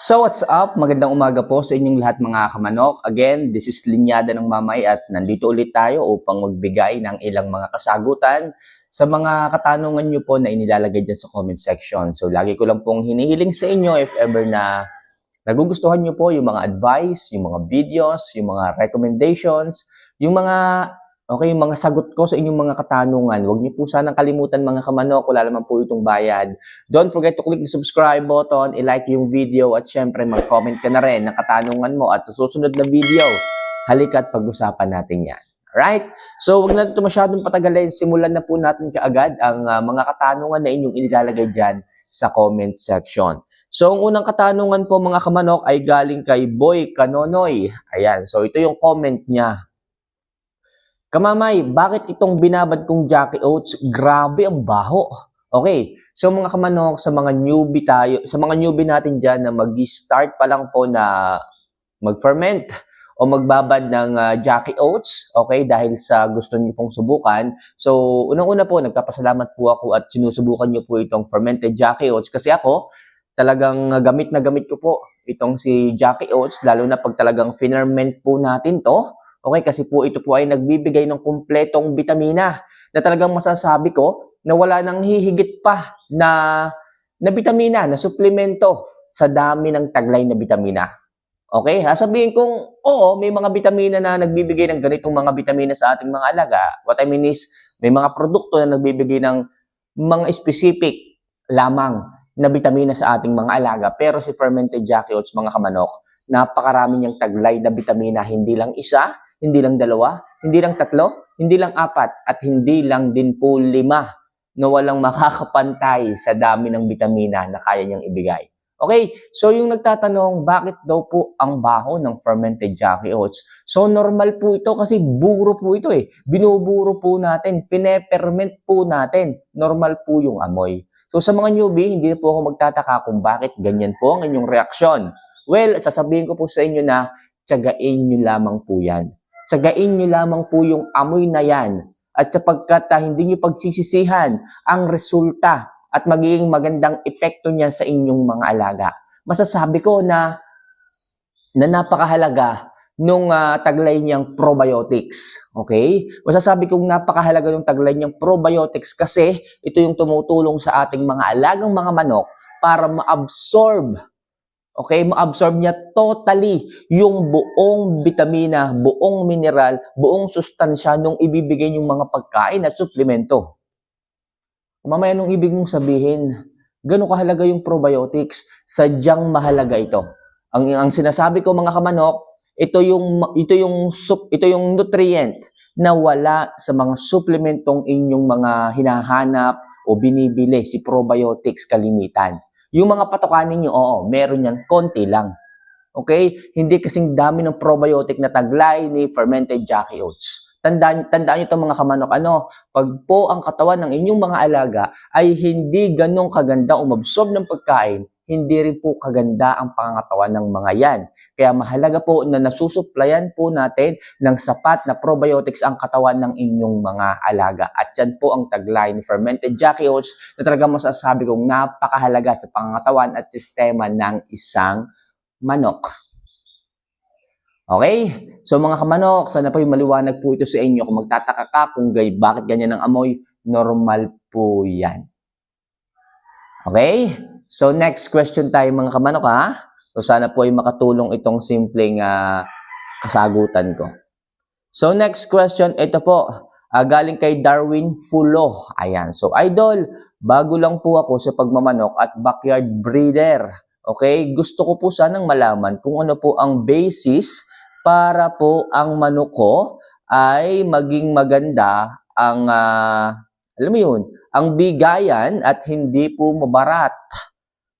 So what's up? Magandang umaga po sa inyong lahat mga kamanok. Again, this is Linyada ng Mamay at nandito ulit tayo upang magbigay ng ilang mga kasagutan sa mga katanungan nyo po na inilalagay dyan sa comment section. So lagi ko lang pong hinihiling sa inyo if ever na nagugustuhan nyo po yung mga advice, yung mga videos, yung mga recommendations, yung mga sagot ko sa inyong mga katanungan. Huwag niyo po sanang kalimutan mga kamanok, wala naman po itong bayad. Don't forget to click the subscribe button, i-like yung video at syempre mag-comment ka na rin ng katanungan mo at sa susunod na video, halika't pag-usapan natin yan. Alright? So, huwag na ito masyadong patagalin. Simulan na po natin kaagad ang mga katanungan na inyong inilalagay dyan sa comment section. So, ang unang katanungan po mga kamanok ay galing kay Boy Kanonoy. Ayan. So, ito yung comment niya. Kamamay, bakit itong binabad kong Jackie Oats? Grabe ang baho. Okay. So, mga kamanok, sa mga newbie tayo, sa mga newbie natin dyan na mag-start pa lang po na mag-ferment o magbabad ng Jackie Oats, okay, dahil sa gusto niyo pong subukan. So, unang-una po, nagpapasalamat po ako at sinusubukan niyo po itong fermented Jackie Oats kasi ako, talagang gamit na gamit ko po itong si Jackie Oats, lalo na pag talagang finerment po natin to. Okay, kasi po ito po ay nagbibigay ng kumpletong bitamina na talagang masasabi ko na wala nang hihigit pa na bitamina, na suplemento sa dami ng taglay na bitamina. Okay, sabihin kong, oo, may mga bitamina na nagbibigay ng ganitong mga bitamina sa ating mga alaga. What I mean is, may mga produkto na nagbibigay ng mga specific lamang na bitamina sa ating mga alaga. Pero si fermented Jackie Oats, mga kamanok, napakarami niyang taglay na bitamina, hindi lang isa, hindi lang dalawa, hindi lang tatlo, hindi lang apat, at hindi lang din po 5 na walang makakapantay sa dami ng bitamina na kaya niyang ibigay. Okay, so yung nagtatanong, bakit daw po ang baho ng fermented Jackie Oats? So normal po ito kasi buro po ito eh. Binuburo po natin, pineperment po natin. Normal po yung amoy. So sa mga newbie, hindi po ako magtataka kung bakit ganyan po ang inyong reaksyon. Well, sasabihin ko po sa inyo na tiyagain nyo lamang po yan. Tsagain nyo lamang po yung amoy na yan. At sapagkat hindi nyo pagsisisihan ang resulta at magiging magandang epekto niya sa inyong mga alaga. Masasabi ko na napakahalaga nung taglay niyang probiotics. Okay? Masasabi kong napakahalaga nung taglay niyang probiotics kasi ito yung tumutulong sa ating mga alagang mga manok para ma-absorb. Okay, ma-absorb niya totally yung buong bitamina, buong mineral, buong sustansya nung ibibigay yung mga pagkain at suplemento. Mamaya nung ibig mong sabihin, gano'n kahalaga yung probiotics, sadyang mahalaga ito. Ang sinasabi ko mga kamanok, ito yung nutrient na wala sa mga suplementong inyong mga hinahanap o binibili, si probiotics kalimitan. Yung mga patokanin nyo, oo, meron yan, konti lang. Okay? Hindi kasing dami ng probiotic na taglay ni fermented Jackie Oats. Tandaan nyo ito mga kamanok, pag po ang katawan ng inyong mga alaga ay hindi ganong kaganda umabsorb ng pagkain, hindi rin po kaganda ang pangangatawan ng mga yan. Kaya mahalaga po na nasusuplayan po natin ng sapat na probiotics ang katawan ng inyong mga alaga. At yan po ang taglay ni fermented Jackie Oats na talagang masasabi kong napakahalaga sa pangangatawan at sistema ng isang manok. Okay? So mga kamanok, sana po yung maliwanag po ito sa inyo. Kung magtataka ka kung bakit ganyan ang amoy, normal po yan. Okay? So next question tayo mga kamanok ha. So sana po ay makatulong itong simpleng kasagutan ko. So next question, ito po. Galing kay Darwin Fulo. Ayan. So idol, bago lang po ako sa pagmamanok at backyard breeder. Okay? Gusto ko po sanang malaman kung ano po ang basis para po ang manok ko ay maging maganda ang, alam mo yun, ang bigayan at hindi po mabarat.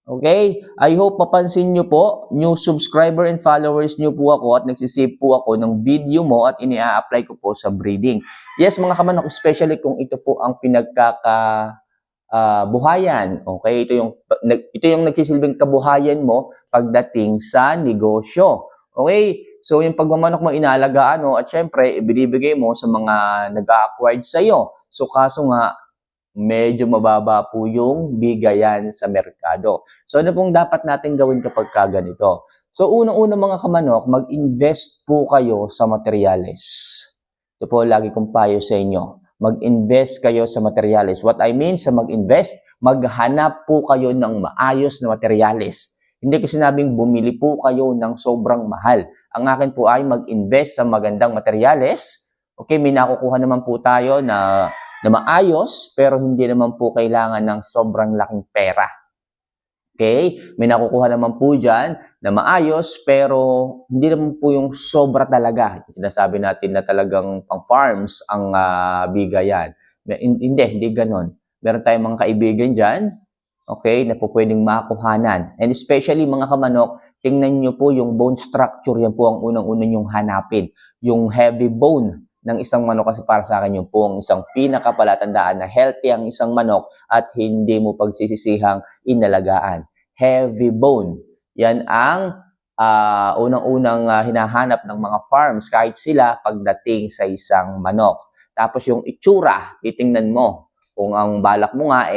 Okay? I hope mapansin nyo po, new subscriber and followers nyo po ako at nagsisave po ako ng video mo at ini-apply ko po sa breeding. Yes, mga kamanok, especially kung ito po ang buhayan. Okay? Ito yung nagsisilbing kabuhayan mo pagdating sa negosyo. Okay? So, yung pagmamanok mo inaalagaan mo at syempre, ibinibigay mo sa mga nag-acquired sa iyo. So, kaso nga, medyo mababa po yung bigayan sa merkado. So ano pong dapat natin gawin kapag ganito? So unang-una mga kamanok, mag-invest po kayo sa materyales. Ito po lagi kong payo sa inyo. Mag-invest kayo sa materyales. What I mean sa mag-invest, maghanap po kayo ng maayos na materyales. Hindi ko sinabing bumili po kayo ng sobrang mahal. Ang akin po ay mag-invest sa magandang materyales. Okay, may nakukuha naman po tayo na maayos, pero hindi naman po kailangan ng sobrang laking pera. Okay? May nakukuha naman po dyan na maayos, pero hindi naman po yung sobra talaga. Sinasabi natin na talagang pang farms ang bigayan. Hindi ganon. Meron tayong mga kaibigan dyan, okay, na po pwedeng makuhanan. And especially mga kamanok, tingnan nyo po yung bone structure, yan po ang unang-una nyong hanapin. Yung heavy bone ng isang manok kasi para sa akin yung po ang isang pinakapalatandaan na healthy ang isang manok at hindi mo pagsisisihang inalagaan. Heavy bone. Yan ang unang-unang hinahanap ng mga farms kahit sila pagdating sa isang manok. Tapos yung itsura, titingnan mo. Kung ang balak mo nga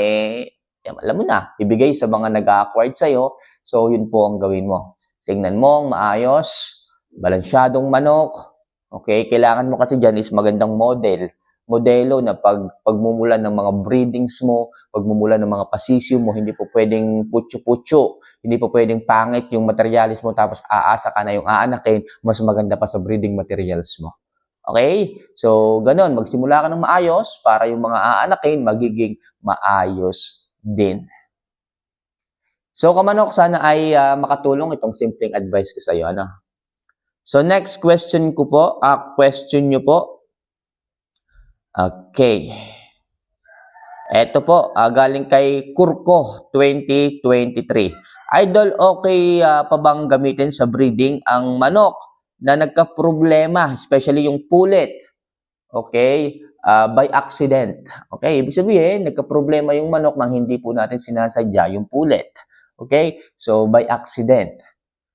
alam mo na, ibigay sa mga nag-acquired sa'yo. So yun po ang gawin mo. Tingnan mo, maayos, balansyadong manok. Okay, kailangan mo kasi dyan is magandang modelo na pagmumulan ng mga breedings mo, pagmumulan ng mga pasisyo mo, hindi po pwedeng putyo-putyo, hindi po pwedeng pangit yung materials mo tapos aasa ka na yung aanakin, mas maganda pa sa breeding materials mo. Okay? So, ganun, magsimula ka ng maayos para yung mga aanakin magiging maayos din. So, kamanok, sana ay makatulong itong simpleng advice ko sa iyo, ano? So, next question ko po, question nyo po. Okay. Ito po, galing kay Kurko 2023. Idol, okay pa bang gamitin sa breeding ang manok na nagka-problema, especially yung pullet? Okay, by accident. Okay, ibig sabihin, nagka-problema yung manok nang hindi po natin sinasadya yung pullet. Okay, so by accident.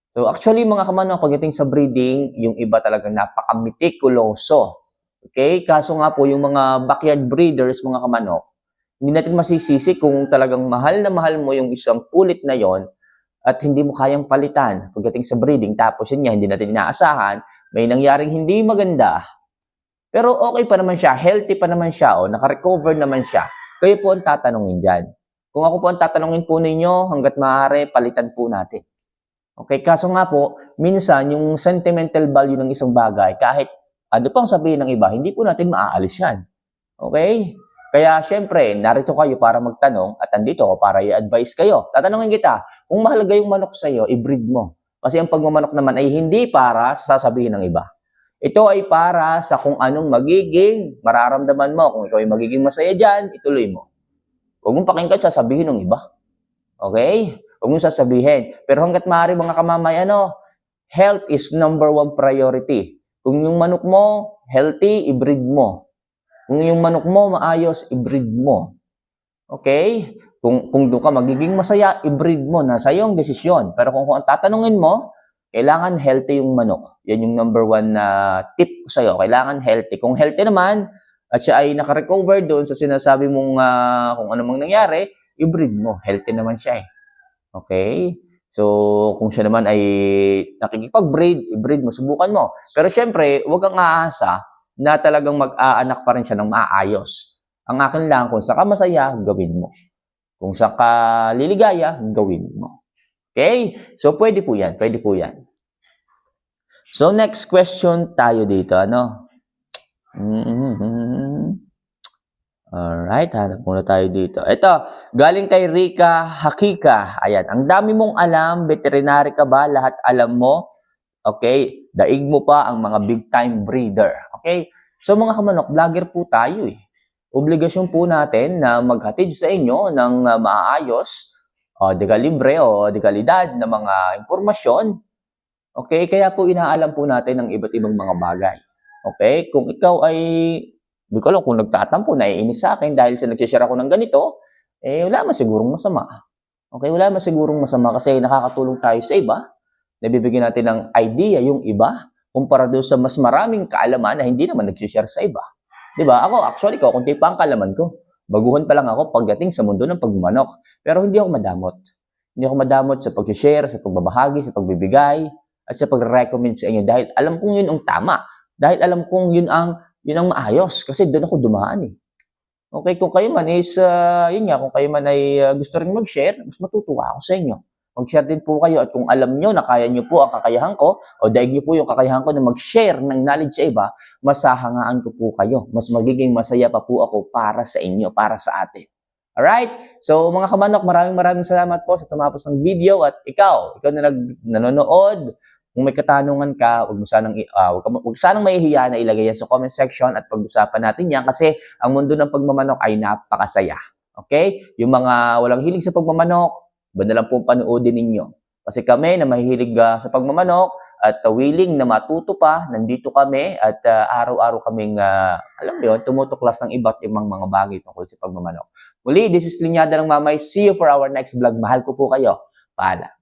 So actually mga kamanok, pagdating sa breeding, yung iba talagang napaka-meticuloso. Okay? Kaso nga po yung mga backyard breeders, mga kamanok, hindi natin masisisi kung talagang mahal na mahal mo yung isang pullet na yon at hindi mo kayang palitan pagdating sa breeding. Tapos yun nga, hindi natin inaasahan, may nangyaring hindi maganda. Pero okay pa naman siya, healthy pa naman siya, o naka-recover naman siya. Kayo po ang tatanungin dyan. Kung ako po ang tatanungin po ninyo, hanggat maaari, palitan po natin. Okay, kaso nga po, minsan yung sentimental value ng isang bagay, kahit ano pang sabihin ng iba, hindi po natin maaalis yan. Okay? Kaya syempre, narito kayo para magtanong at andito ako para i-advise kayo. Tatanungin kita, kung mahalaga yung manok sa iyo, i-breed mo. Kasi ang pagmamanok naman ay hindi para sa sasabihin ng iba. Ito ay para sa kung anong magiging mararamdaman mo. Kung ikaw ay magiging masaya dyan, ituloy mo. Huwag mong pakinggan sasabihin ng iba. Okay? Huwag mong sasabihin. Pero hanggat maaari mga kamamay, health is number 1 priority. Kung yung manok mo healthy, i-breed mo. Kung yung manok mo maayos, i-breed mo. Okay? Kung doon ka magiging masaya, i-breed mo. Nasa iyong desisyon. Pero kung ang tatanungin mo, kailangan healthy yung manok. Yan yung number 1 na tip ko sa'yo. Kailangan healthy. Kung healthy naman, at siya ay naka-recover doon sa sinasabi mong kung ano mang nangyari, i-breed mo. Healthy naman siya eh. Okay? So, kung siya naman ay nakikipag-breed, i-breed mo, subukan mo. Pero syempre, huwag kang aasa na talagang mag-aanak pa rin siya ng maayos. Ang akin lang, kung saan ka masaya, gawin mo. Kung saan ka liligaya, gawin mo. Okay? So, pwede po yan. Pwede po yan. So, next question tayo dito. Alright, hanap muna tayo dito. Ito, galing kay Rika Hakika. Ayan, ang dami mong alam, veterinary ka ba? Lahat alam mo? Okay, daig mo pa ang mga big time breeder. Okay, so mga kamanok, vlogger po tayo eh. Obligasyon po natin na maghatid sa inyo ng maayos, de kalibre o de kalidad na mga impormasyon. Okay, kaya po inaalam po natin ang iba't ibang mga bagay. Okay, kung ikaw ay hindi ko alam kung nagtatampo, naiinis sa akin dahil sa nag-share ako ng ganito, wala man sigurong masama. Okay, wala man sigurong masama kasi nakakatulong tayo sa iba. Nabibigyan natin ng idea yung iba kumpara doon sa mas maraming kaalaman na hindi naman nag-share sa iba. Di ba? Ako, actually, konti pa ang kaalaman ko. Baguhan pa lang ako pagdating sa mundo ng pagmamanok. Pero hindi ako madamot. Hindi ako madamot sa pag-share, sa pagbabahagi, sa pagbibigay, at sa pag-recommend sa inyo dahil alam kong yun ang tama. Dahil alam kong yun ang maayos kasi doon ako dumaan eh. Okay, kung kayo man is, yun nga, kung kayo man ay gusto rin mag-share, mas matutuwa ako sa inyo. Mag-share din po kayo at kung alam nyo na kaya nyo po ang kakayahan ko o daig nyo po yung kakayahan ko na mag-share ng knowledge sa iba, masahangaan ko po kayo. Mas magiging masaya pa po ako para sa inyo, para sa atin. Alright? So mga kamanok, maraming salamat po sa tumapos ng video at ikaw na nanonood, kung may katanungan ka, huwag sanang mahihiya na ilagay yan sa comment section at pag-usapan natin yan kasi ang mundo ng pagmamanok ay napakasaya. Okay? Yung mga walang hilig sa pagmamanok, ba na lang po panoodin ninyo. Kasi kami na mahihilig sa pagmamanok at willing na matuto pa, nandito kami at araw-araw kaming, alam mo yun, tumutuklas ng iba't ibang mga bagay tungkol sa pagmamanok. Muli, this is Linyada ng Mamay. See you for our next vlog. Mahal ko po kayo. Paalam.